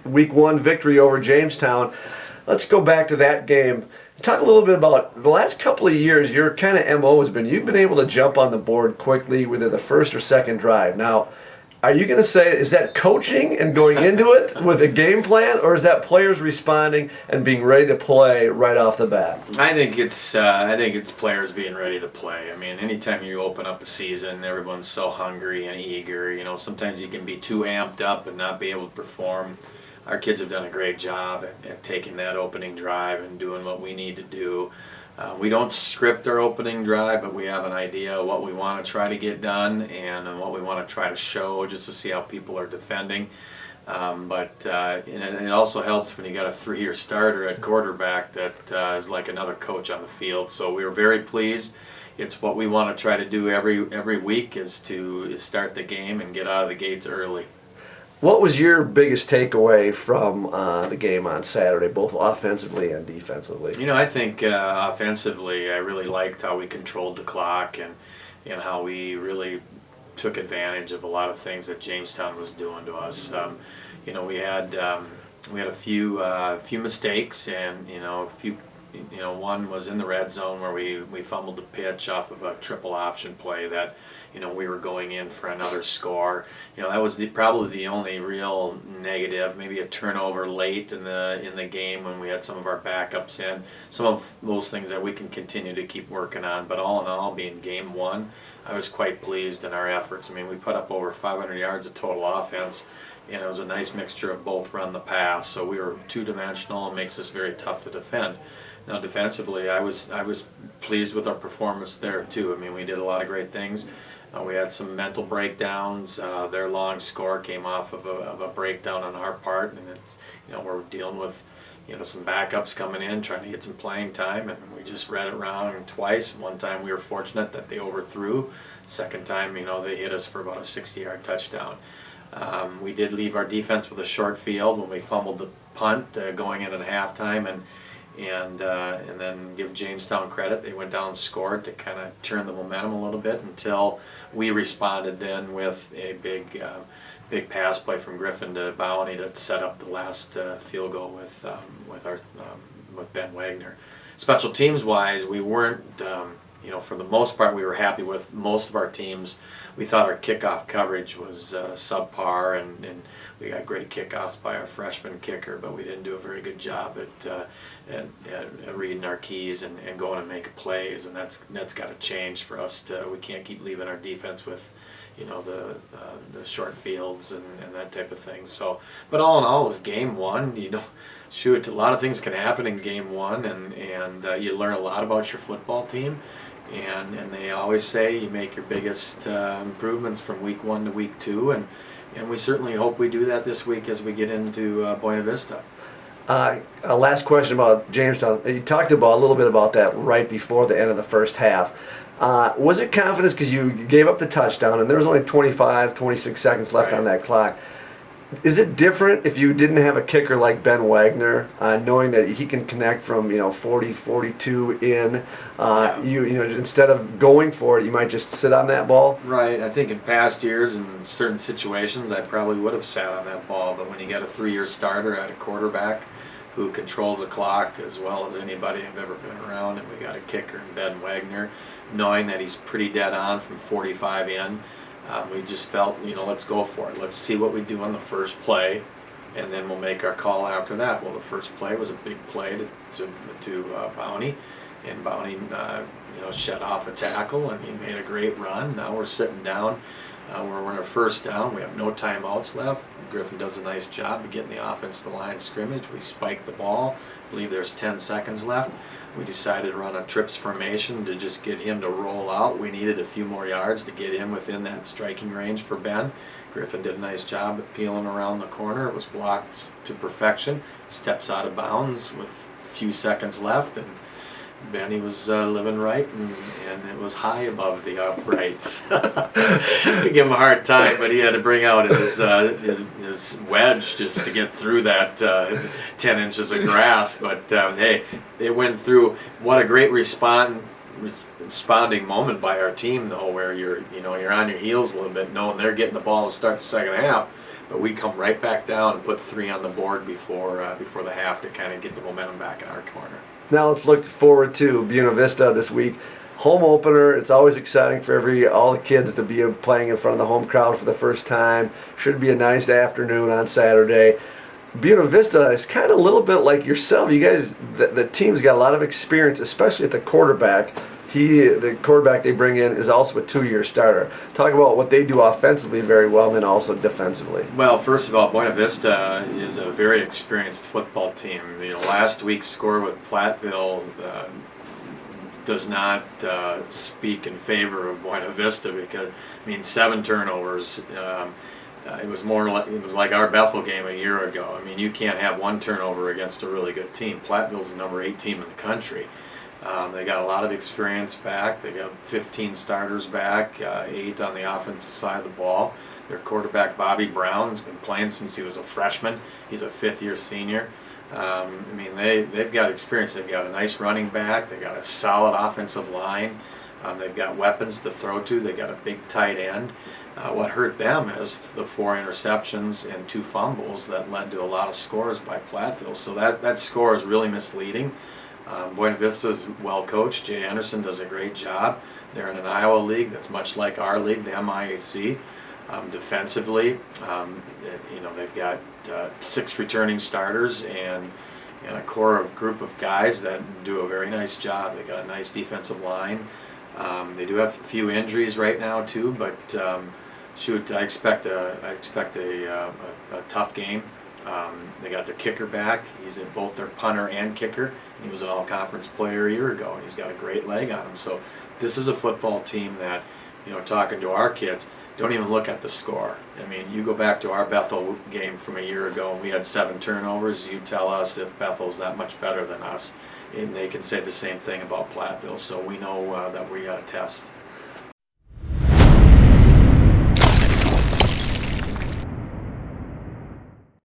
Week 1 victory over Jamestown. Let's go back to that game. Talk a little bit about the last couple of years. Your kind of MO has been you've been able to jump on the board quickly with either the first or second drive. Now, are you going to say is that coaching and going into it with a game plan, or is that players responding and being ready to play right off the bat? I think it's players being ready to play. I mean, anytime you open up a season, everyone's so hungry and eager. You know, sometimes you can be too amped up and not be able to perform. Our kids have done a great job at taking that opening drive and doing what we need to do. We don't script our opening drive, but we have an idea of what we want to try to get done and what we want to try to show just to see how people are defending. But it also helps when you got a 3-year starter at quarterback that is like another coach on the field. So we were very pleased. It's what we want to try to do every week is to start the game and get out of the gates early. What was your biggest takeaway from the game on Saturday, both offensively and defensively? You know, I think offensively, I really liked how we controlled the clock and how we really took advantage of a lot of things that Jamestown was doing to us. You know, we had a few mistakes, and one was in the red zone where we fumbled the pitch off of a triple option play that, you know, we were going in for another score. You know, that was probably the only real negative. Maybe a turnover late in the game when we had some of our backups in. Some of those things that we can continue to keep working on. But all in all, being game 1, I was quite pleased in our efforts. I mean, we put up over 500 yards of total offense, and it was a nice mixture of both run the pass. So we were two-dimensional and makes us very tough to defend. Now defensively, I was pleased with our performance there too. I mean, we did a lot of great things. We had some mental breakdowns. Their long score came off of a breakdown on our part, and it's, you know, we're dealing with, you know, some backups coming in, trying to get some playing time, and we just read it around twice. One time we were fortunate that they overthrew. Second time, you know, they hit us for about a 60-yard touchdown. We did leave our defense with a short field when we fumbled the punt going in at halftime, and then give Jamestown credit. They went down and scored to kind of turn the momentum a little bit until we responded then with a big pass play from Griffin to Bowney to set up the last field goal with Ben Wagner. Special teams wise, we weren't, you know, for the most part we were happy with most of our teams. We thought our kickoff coverage was subpar, and we got great kickoffs by our freshman kicker, but we didn't do a very good job at reading our keys and going and making plays, and that's got to change for us. We can't keep leaving our defense with, you know, the short fields and that type of thing. So, but all in all, it was game 1. You know, shoot, a lot of things can happen in game 1, and you learn a lot about your football team. And they always say you make your biggest improvements from week 1 to week 2, and we certainly hope we do that this week as we get into Buena Vista. Last question about Jamestown. You talked about a little bit about that right before the end of the first half. Was it confidence because you gave up the touchdown and there was only 25, 26 seconds left on that clock? Is it different if you didn't have a kicker like Ben Wagner, knowing that he can connect from 40, 42 in? Instead of going for it, you might just sit on that ball. Right. I think in past years, in certain situations, I probably would have sat on that ball. But when you got a 3-year starter at a quarterback who controls the clock as well as anybody I've ever been around, and we got a kicker in Ben Wagner, knowing that he's pretty dead on from 45 in. We just felt, let's go for it. Let's see what we do on the first play, and then we'll make our call after that. Well, the first play was a big play to Bowney, and Bowney, shut off a tackle, and he made a great run. Now we're sitting down. We're in our first down. We have no timeouts left. Griffin does a nice job of getting the offense to the line of scrimmage. We spike the ball. I believe there's 10 seconds left. We decided to run a trips formation to just get him to roll out. We needed a few more yards to get him within that striking range for Ben. Griffin did a nice job at peeling around the corner. It was blocked to perfection. Steps out of bounds with a few seconds left, and Benny was living right, and it was high above the uprights. We give him a hard time, but he had to bring out his wedge just to get through that 10 inches of grass. But hey, it went through. What a great responding moment by our team, though, where you're on your heels a little bit, knowing they're getting the ball to start the second half. but we come right back down and put 3 on the board before the half to kind of get the momentum back in our corner. Now let's look forward to Buena Vista this week. Home opener. It's always exciting for all the kids to be playing in front of the home crowd for the first time. Should be a nice afternoon on Saturday. Buena Vista is kind of a little bit like yourself. You guys, the team's got a lot of experience, especially at the quarterback. The quarterback they bring in is also a 2-year starter. Talk about what they do offensively very well, and then also defensively. Well, first of all, Buena Vista is a very experienced football team. Last week's score with Platteville does not speak in favor of Buena Vista because 7 turnovers. It was like our Bethel game a year ago. You can't have 1 turnover against a really good team. Platteville's the number 8 team in the country. They got a lot of experience back. They got 15 starters back, 8 on the offensive side of the ball. Their quarterback, Bobby Brown, has been playing since he was a freshman. He's a 5th-year senior. They've got experience. They've got a nice running back. They've got a solid offensive line. They've got weapons to throw to. They got a big tight end. What hurt them is the 4 interceptions and 2 fumbles that led to a lot of scores by Platteville. So that score is really misleading. Buena Vista is well coached. Jay Anderson does a great job. They're in an Iowa league that's much like our league, the MIAC. Defensively, they've got 6 returning starters and a core group of guys that do a very nice job. They got a nice defensive line. They do have a few injuries right now too, but I expect a tough game. They got their kicker back. He's both their punter and kicker. He was an all-conference player a year ago, and he's got a great leg on him. So this is a football team that, talking to our kids, don't even look at the score. You go back to our Bethel game from a year ago, and we had 7 turnovers. You tell us if Bethel's that much better than us, and they can say the same thing about Platteville. So we know that we got a test.